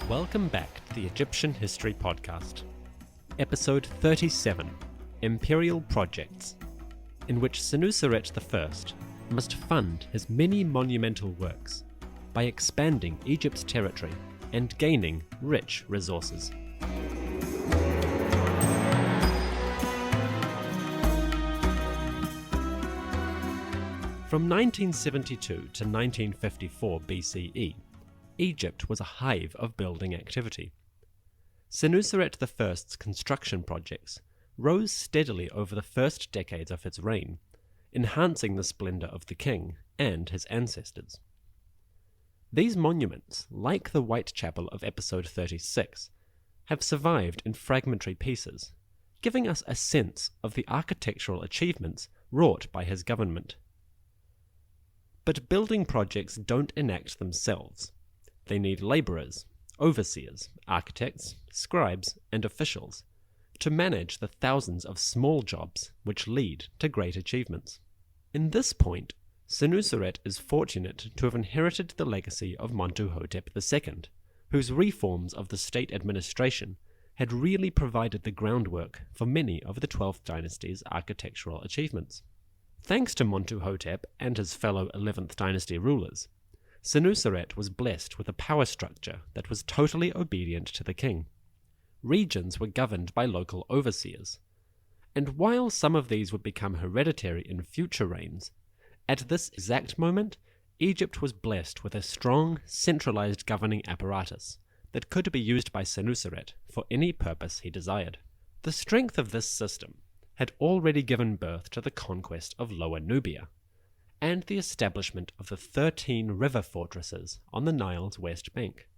Welcome back to the Egyptian History Podcast, Episode 37, Imperial Projects, in which Senuseret I must fund his many monumental works by expanding Egypt's territory and gaining rich resources. From 1972 to 1954 BCE, Egypt was a hive of building activity. Senuseret I's construction projects rose steadily over the first decades of its reign, enhancing the splendor of the king and his ancestors. These monuments, like the White Chapel of episode 36, have survived in fragmentary pieces, giving us a sense of the architectural achievements wrought by his government. But building projects don't enact themselves. They need labourers, overseers, architects, scribes, and officials to manage the thousands of small jobs which lead to great achievements. In this point, Senuseret is fortunate to have inherited the legacy of Montuhotep II, whose reforms of the state administration had really provided the groundwork for many of the 12th dynasty's architectural achievements. Thanks to Montuhotep and his fellow 11th dynasty rulers, Senuseret was blessed with a power structure that was totally obedient to the king. Regions were governed by local overseers, and while some of these would become hereditary in future reigns, at this exact moment, Egypt was blessed with a strong, centralized governing apparatus that could be used by Senuseret for any purpose he desired. The strength of this system had already given birth to the conquest of Lower Nubia, and the establishment of the 13 river fortresses on the Nile's west bank.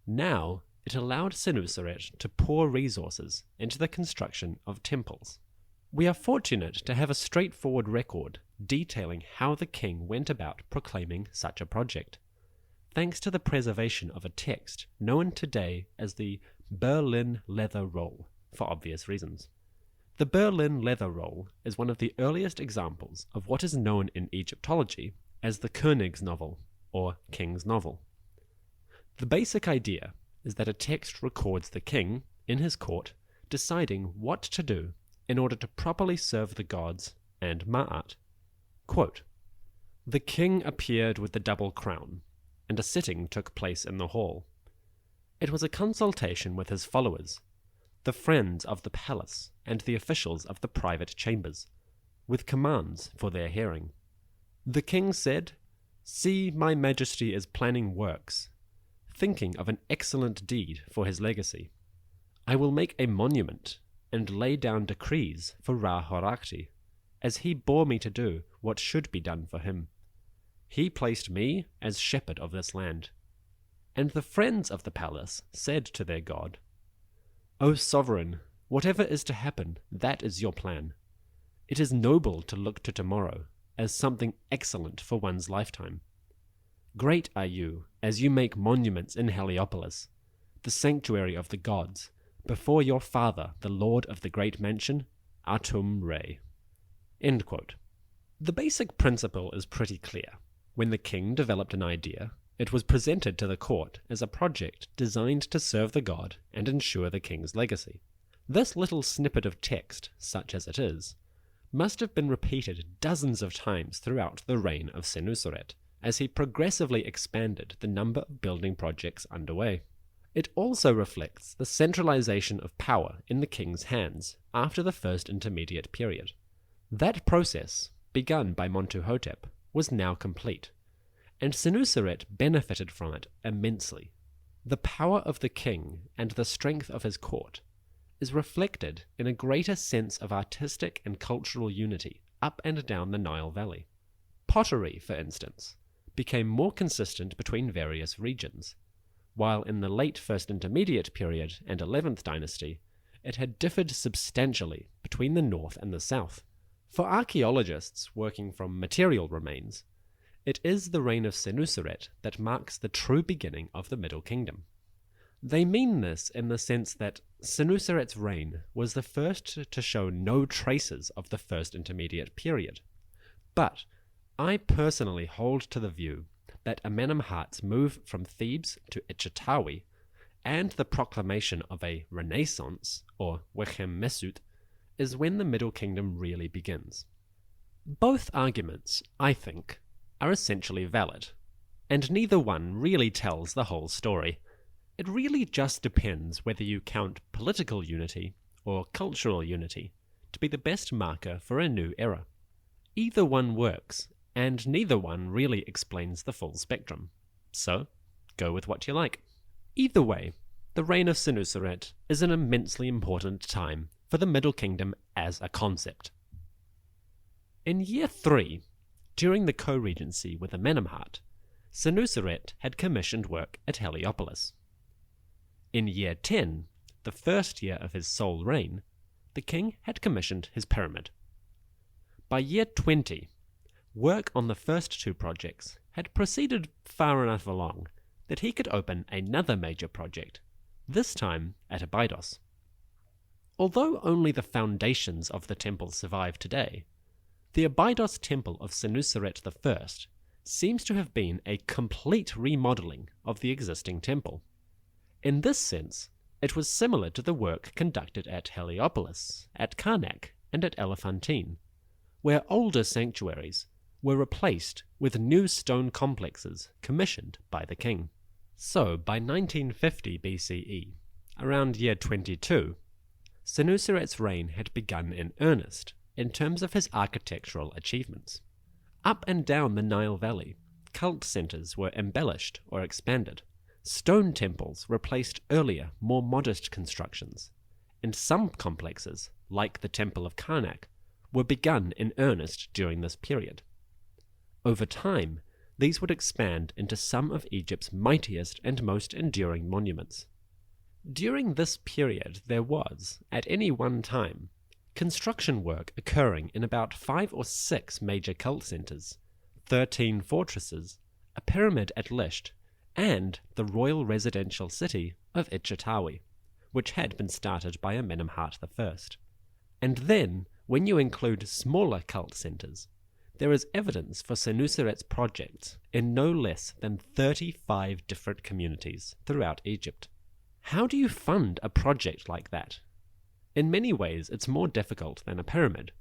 Now, it allowed Senuseret to pour resources into the construction of temples. We are fortunate to have a straightforward record detailing how the king went about proclaiming such a project, thanks to the preservation of a text known today as the Berlin Leather Roll, for obvious reasons. The Berlin Leather Roll is one of the earliest examples of what is known in Egyptology as the König's novel, or King's novel. The basic idea is that a text records the king, in his court, deciding what to do in order to properly serve the gods and Ma'at. Quote, "The king appeared with the double crown, and a sitting took place in the hall. It was a consultation with his followers, the friends of the palace and the officials of the private chambers, with commands for their hearing. The king said, 'See, my majesty is planning works, thinking of an excellent deed for his legacy. I will make a monument and lay down decrees for Ra-Horakhti, as he bore me to do what should be done for him. He placed me as shepherd of this land.' And the friends of the palace said to their god, 'O sovereign, whatever is to happen, that is your plan. It is noble to look to tomorrow as something excellent for one's lifetime. Great are you as you make monuments in Heliopolis, the sanctuary of the gods, before your father, the lord of the great mansion, Atum-Re.'" End quote. The basic principle is pretty clear. When the king developed an idea, it was presented to the court as a project designed to serve the god and ensure the king's legacy. This little snippet of text, such as it is, must have been repeated dozens of times throughout the reign of Senuseret, as he progressively expanded the number of building projects underway. It also reflects the centralization of power in the king's hands after the first intermediate period. That process, begun by Montuhotep, was now complete, and Senuseret benefited from it immensely. The power of the king and the strength of his court is reflected in a greater sense of artistic and cultural unity up and down the Nile Valley. Pottery, for instance, became more consistent between various regions, while in the late First Intermediate period and 11th dynasty, it had differed substantially between the north and the south. For archaeologists working from material remains, it is the reign of Senuseret that marks the true beginning of the Middle Kingdom. They mean this in the sense that Senuseret's reign was the first to show no traces of the First Intermediate period. But I personally hold to the view that Amenemhat's move from Thebes to Itchatawi and the proclamation of a Renaissance, or Wechem Mesut, is when the Middle Kingdom really begins. Both arguments, I think, are essentially valid, and neither one really tells the whole story. It really just depends whether you count political unity or cultural unity to be the best marker for a new era. Either one works, and neither one really explains the full spectrum. So, go with what you like. Either way, the reign of Senuseret is an immensely important time for the Middle Kingdom as a concept. In year 3, during the co-regency with Amenemhat, Senuseret had commissioned work at Heliopolis. In year 10, the first year of his sole reign, the king had commissioned his pyramid. By year 20, work on the first two projects had proceeded far enough along that he could open another major project, this time at Abydos. Although only the foundations of the temple survive today, the Abydos temple of Senuseret I seems to have been a complete remodeling of the existing temple. In this sense, it was similar to the work conducted at Heliopolis, at Karnak, and at Elephantine, where older sanctuaries were replaced with new stone complexes commissioned by the king. So, by 1950 BCE, around year 22, Senuseret's reign had begun in earnest in terms of his architectural achievements. Up and down the Nile Valley, cult centers were embellished or expanded. Stone temples replaced earlier, more modest constructions, and some complexes, like the Temple of Karnak, were begun in earnest during this period. Over time, these would expand into some of Egypt's mightiest and most enduring monuments. During this period there was, at any one time, construction work occurring in about 5 or 6 major cult centers, 13 fortresses, a pyramid at Lisht, and the royal residential city of Itchatawi, which had been started by Amenemhat I. And then, when you include smaller cult centers, there is evidence for Senuseret's projects in no less than 35 different communities throughout Egypt. How do you fund a project like that? In many ways, it's more difficult than a pyramid.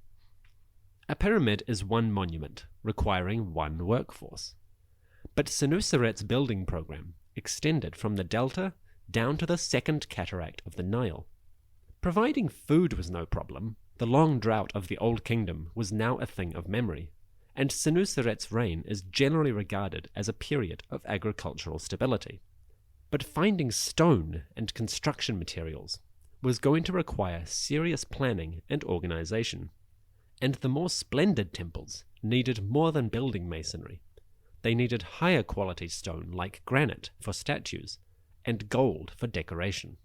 A pyramid is one monument, requiring one workforce. But Senuseret's building program extended from the delta down to the second cataract of the Nile. Providing food was no problem. The long drought of the Old Kingdom was now a thing of memory, and Senuseret's reign is generally regarded as a period of agricultural stability. But finding stone and construction materials was going to require serious planning and organization, and the more splendid temples needed more than building masonry. They needed higher quality stone like granite for statues, and gold for decoration.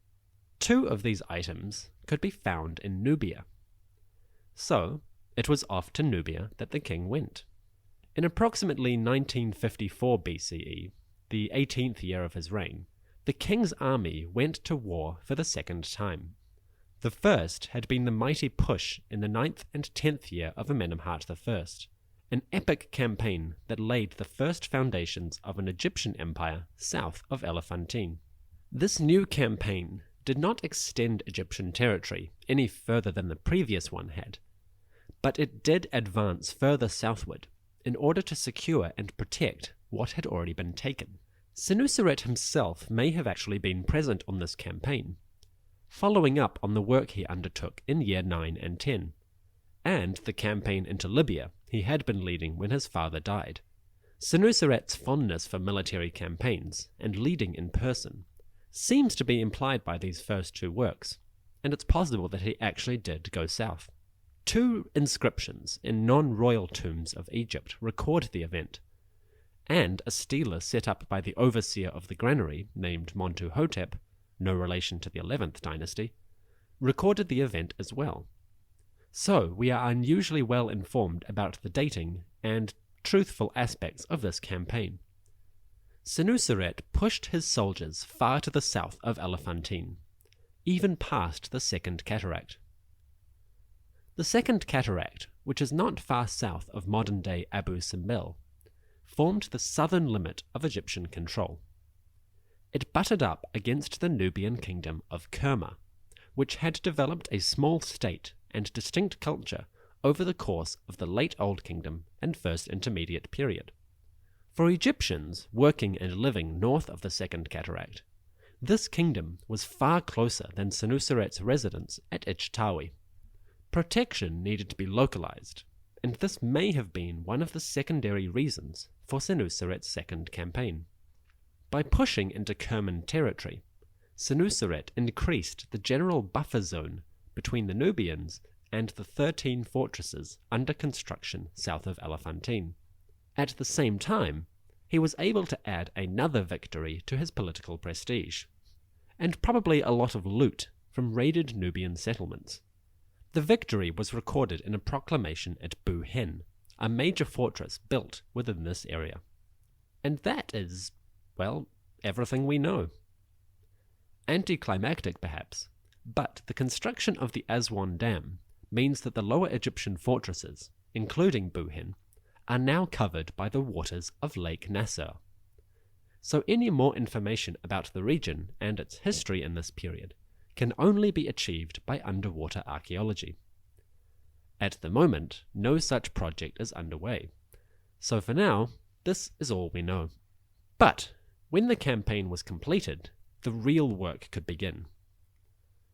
2 of these items could be found in Nubia. So, it was off to Nubia that the king went. In approximately 1954 BCE, the 18th year of his reign, the king's army went to war for the second time. The first had been the mighty Kush in the 9th and 10th year of Amenemhat I, an epic campaign that laid the first foundations of an Egyptian empire south of Elephantine. This new campaign did not extend Egyptian territory any further than the previous one had, but it did advance further southward in order to secure and protect what had already been taken. Senuseret himself may have actually been present on this campaign, following up on the work he undertook in year 9 and 10, and the campaign into Libya he had been leading when his father died. Senuseret's fondness for military campaigns and leading in person seems to be implied by these first 2 works, and it's possible that he actually did go south. 2 inscriptions in non-royal tombs of Egypt record the event, and a stela set up by the overseer of the granary, named Montuhotep, no relation to the 11th dynasty, recorded the event as well. So we are unusually well informed about the dating and truthful aspects of this campaign. Senuseret pushed his soldiers far to the south of Elephantine, even past the Second Cataract. The Second Cataract, which is not far south of modern-day Abu Simbel, formed the southern limit of Egyptian control. It butted up against the Nubian kingdom of Kerma, which had developed a small state and distinct culture over the course of the late Old Kingdom and First Intermediate period. For Egyptians working and living north of the Second Cataract, this kingdom was far closer than Senuseret's residence at Ichtawi. Protection needed to be localized, and this may have been one of the secondary reasons for Senuseret's second campaign. By pushing into Kerman territory, Senuseret increased the general buffer zone between the Nubians and the 13 fortresses under construction south of Elephantine. At the same time, he was able to add another victory to his political prestige, and probably a lot of loot from raided Nubian settlements. The victory was recorded in a proclamation at Bu-Hen, a major fortress built within this area. And that is, well, everything we know. Anticlimactic perhaps, but the construction of the Aswan Dam means that the lower Egyptian fortresses, including Bu-Hen, are now covered by the waters of Lake Nasser. So any more information about the region and its history in this period can only be achieved by underwater archaeology. At the moment, no such project is underway, so for now, this is all we know. But when the campaign was completed, the real work could begin.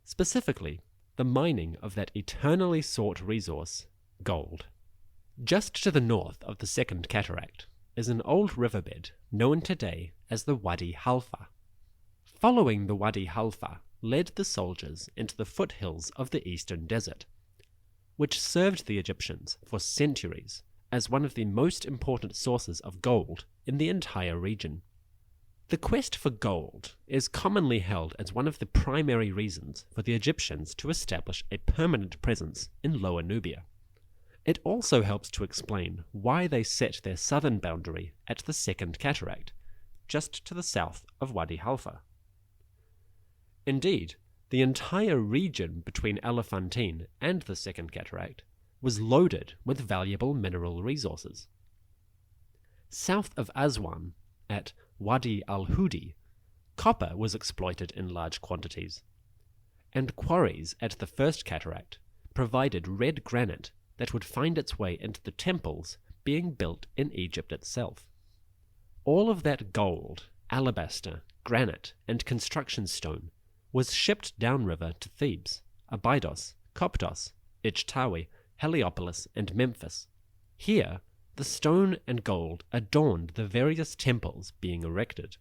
Specifically, the mining of that eternally sought resource, gold. Just to the north of the Second Cataract is an old riverbed known today as the Wadi Halfa. Following the Wadi Halfa led the soldiers into the foothills of the eastern desert, which served the Egyptians for centuries as one of the most important sources of gold in the entire region. The quest for gold is commonly held as one of the primary reasons for the Egyptians to establish a permanent presence in Lower Nubia. It also helps to explain why they set their southern boundary at the Second Cataract, just to the south of Wadi Halfa. Indeed, the entire region between Elephantine and the Second Cataract was loaded with valuable mineral resources. South of Aswan, at Wadi al-Hudi, copper was exploited in large quantities, and quarries at the First Cataract provided red granite that would find its way into the temples being built in Egypt itself. All of that gold, alabaster, granite, and construction stone was shipped downriver to Thebes, Abydos, Coptos, Ichtawi, Heliopolis, and Memphis. Here, the stone and gold adorned the various temples being erected,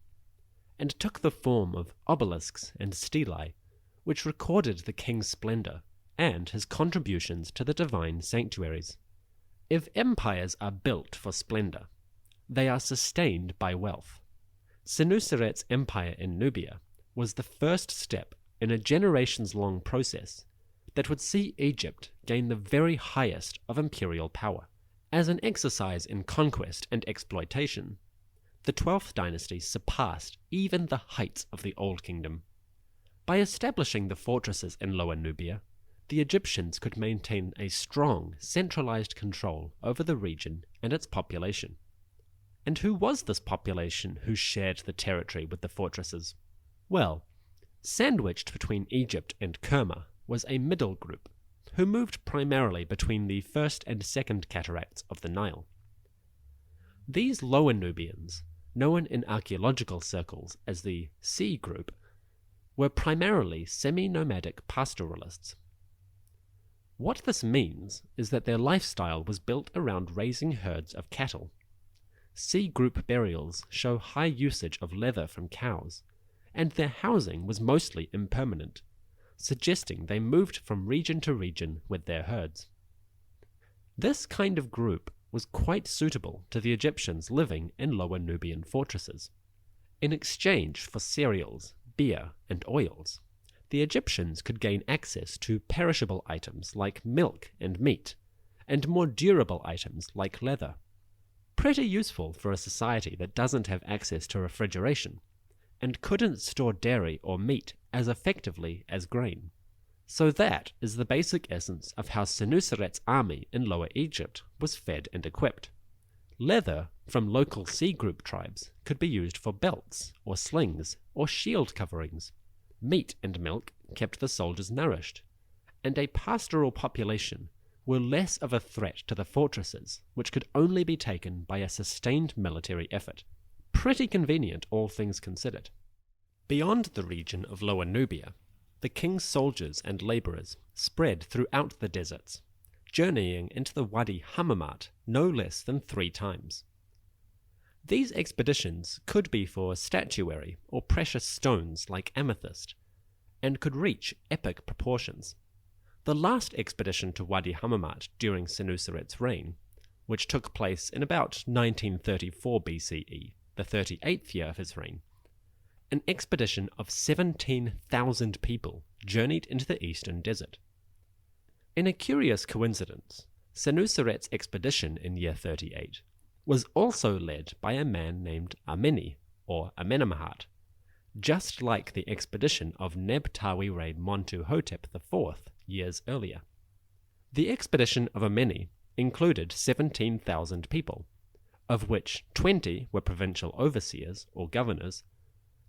and took the form of obelisks and stelae, which recorded the king's splendor and his contributions to the divine sanctuaries. If empires are built for splendor, they are sustained by wealth. Senuseret's empire in Nubia was the first step in a generations-long process that would see Egypt gain the very highest of imperial power. As an exercise in conquest and exploitation, the 12th dynasty surpassed even the heights of the Old Kingdom. By establishing the fortresses in Lower Nubia, the Egyptians could maintain a strong, centralized control over the region and its population. And who was this population who shared the territory with the fortresses? Well, sandwiched between Egypt and Kerma was a middle group, who moved primarily between the First and Second Cataracts of the Nile. These Lower Nubians, known in archaeological circles as the Sea group, were primarily semi-nomadic pastoralists. What this means is that their lifestyle was built around raising herds of cattle. Sea group burials show high usage of leather from cows, and their housing was mostly impermanent, suggesting they moved from region to region with their herds. This kind of group was quite suitable to the Egyptians living in Lower Nubian fortresses. In exchange for cereals, beer, and oils, the Egyptians could gain access to perishable items like milk and meat, and more durable items like leather. Pretty useful for a society that doesn't have access to refrigeration, and couldn't store dairy or meat as effectively as grain. So that is the basic essence of how Senuseret's army in Lower Egypt was fed and equipped. Leather from local Sea Group tribes could be used for belts or slings or shield coverings. Meat and milk kept the soldiers nourished, and a pastoral population were less of a threat to the fortresses, which could only be taken by a sustained military effort. Pretty convenient, all things considered. Beyond the region of Lower Nubia, the king's soldiers and labourers spread throughout the deserts, journeying into the Wadi Hammamat no less than 3 times. These expeditions could be for statuary or precious stones like amethyst, and could reach epic proportions. The last expedition to Wadi Hammamat during Senuseret's reign, which took place in about 1934 BCE, the 38th year of his reign, an expedition of 17,000 people journeyed into the eastern desert. In a curious coincidence, Senuseret's expedition in year 38 was also led by a man named Ameni, or Amenemhat, just like the expedition of Neb-Tawi-Re Montuhotep IV years earlier. The expedition of Ameni included 17,000 people, of which 20 were provincial overseers or governors,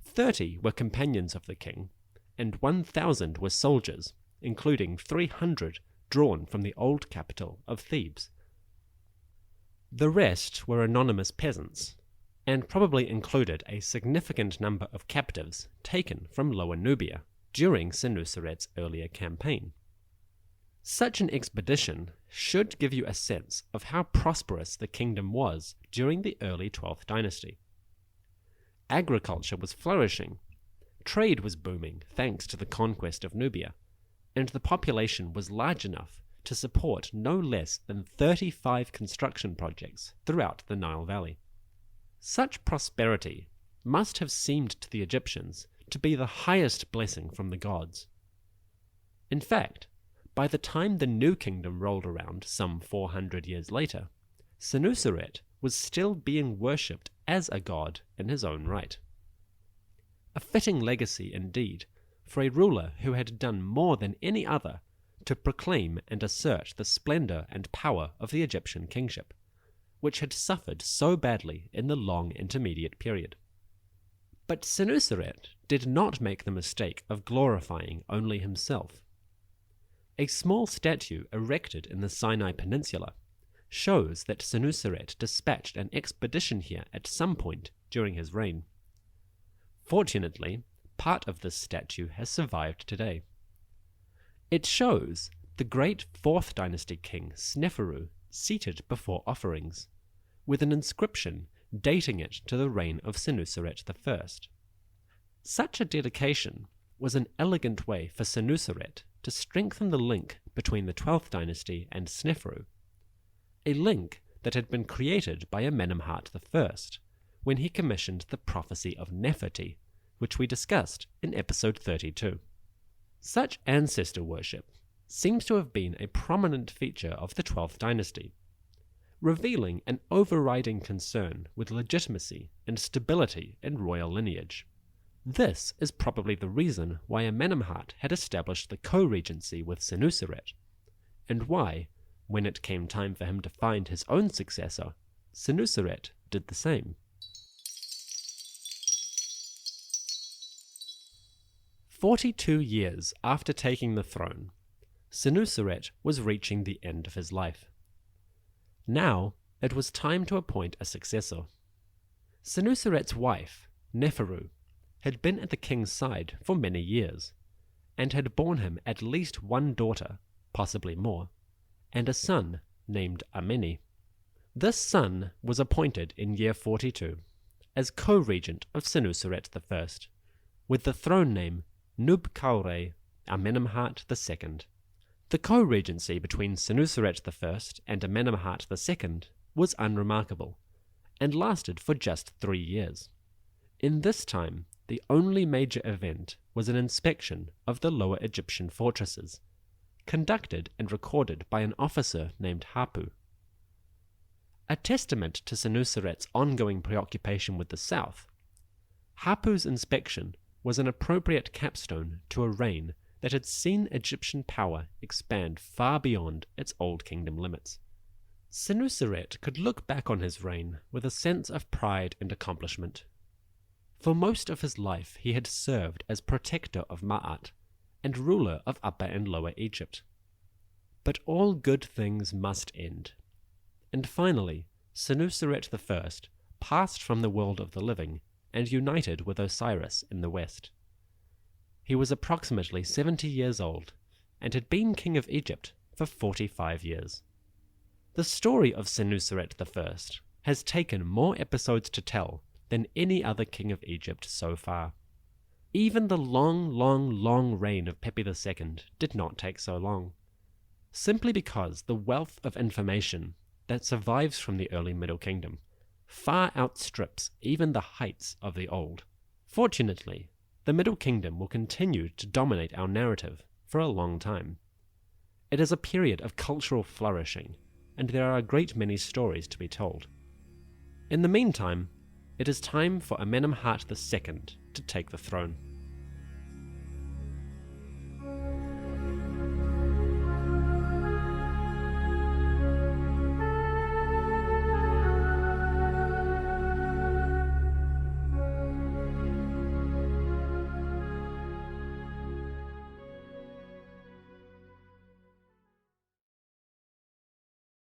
30 were companions of the king, and 1,000 were soldiers, including 300 drawn from the old capital of Thebes. The rest were anonymous peasants, and probably included a significant number of captives taken from Lower Nubia during Senuseret's earlier campaign. Such an expedition should give you a sense of how prosperous the kingdom was during the early 12th dynasty. Agriculture was flourishing, trade was booming thanks to the conquest of Nubia, and the population was large enough to support no less than 35 construction projects throughout the Nile Valley. Such prosperity must have seemed to the Egyptians to be the highest blessing from the gods. In fact, by the time the New Kingdom rolled around some 400 years later, Senuseret was still being worshipped as a god in his own right. A fitting legacy indeed for a ruler who had done more than any other to proclaim and assert the splendor and power of the Egyptian kingship, which had suffered so badly in the long intermediate period. But Senuseret did not make the mistake of glorifying only himself. A small statue erected in the Sinai Peninsula shows that Senuseret dispatched an expedition here at some point during his reign. Fortunately, part of this statue has survived today. It shows the great 4th dynasty king Sneferu seated before offerings, with an inscription dating it to the reign of Senuseret I. Such a dedication was an elegant way for Senuseret to strengthen the link between the 12th dynasty and Sneferu, a link that had been created by Amenemhat I when he commissioned the prophecy of Neferti, which we discussed in episode 32. Such ancestor worship seems to have been a prominent feature of the 12th dynasty, revealing an overriding concern with legitimacy and stability in royal lineage. This is probably the reason why Amenemhat had established the co-regency with Senuseret, and why, when it came time for him to find his own successor, Senuseret did the same. 42 years after taking the throne, Senuseret was reaching the end of his life. Now it was time to appoint a successor. Senuseret's wife, Neferu, had been at the king's side for many years, and had borne him at least one daughter, possibly more, and a son named Ameni. This son was appointed in year 42 as co-regent of Senuseret I, with the throne name Nub-Kaure Amenemhat II. The co-regency between Senuseret I and Amenemhat II was unremarkable, and lasted for just 3 years. In this time, the only major event was an inspection of the Lower Egyptian fortresses, conducted and recorded by an officer named Hapu. A testament to Senuseret's ongoing preoccupation with the south, Hapu's inspection was an appropriate capstone to a reign that had seen Egyptian power expand far beyond its old kingdom limits. Senuseret could look back on his reign with a sense of pride and accomplishment. For most of his life he had served as protector of Ma'at and ruler of Upper and Lower Egypt. But all good things must end. And finally, Senuseret I passed from the world of the living and united with Osiris in the west. He was approximately 70 years old and had been king of Egypt for 45 years. The story of Senuseret I has taken more episodes to tell than any other king of Egypt so far. Even the long reign of Pepi II did not take so long, simply because the wealth of information that survives from the early Middle Kingdom far outstrips even the heights of the Old. Fortunately, the Middle Kingdom will continue to dominate our narrative for a long time. It is a period of cultural flourishing, and there are a great many stories to be told. In the meantime, it is time for Amenemhat II to take the throne.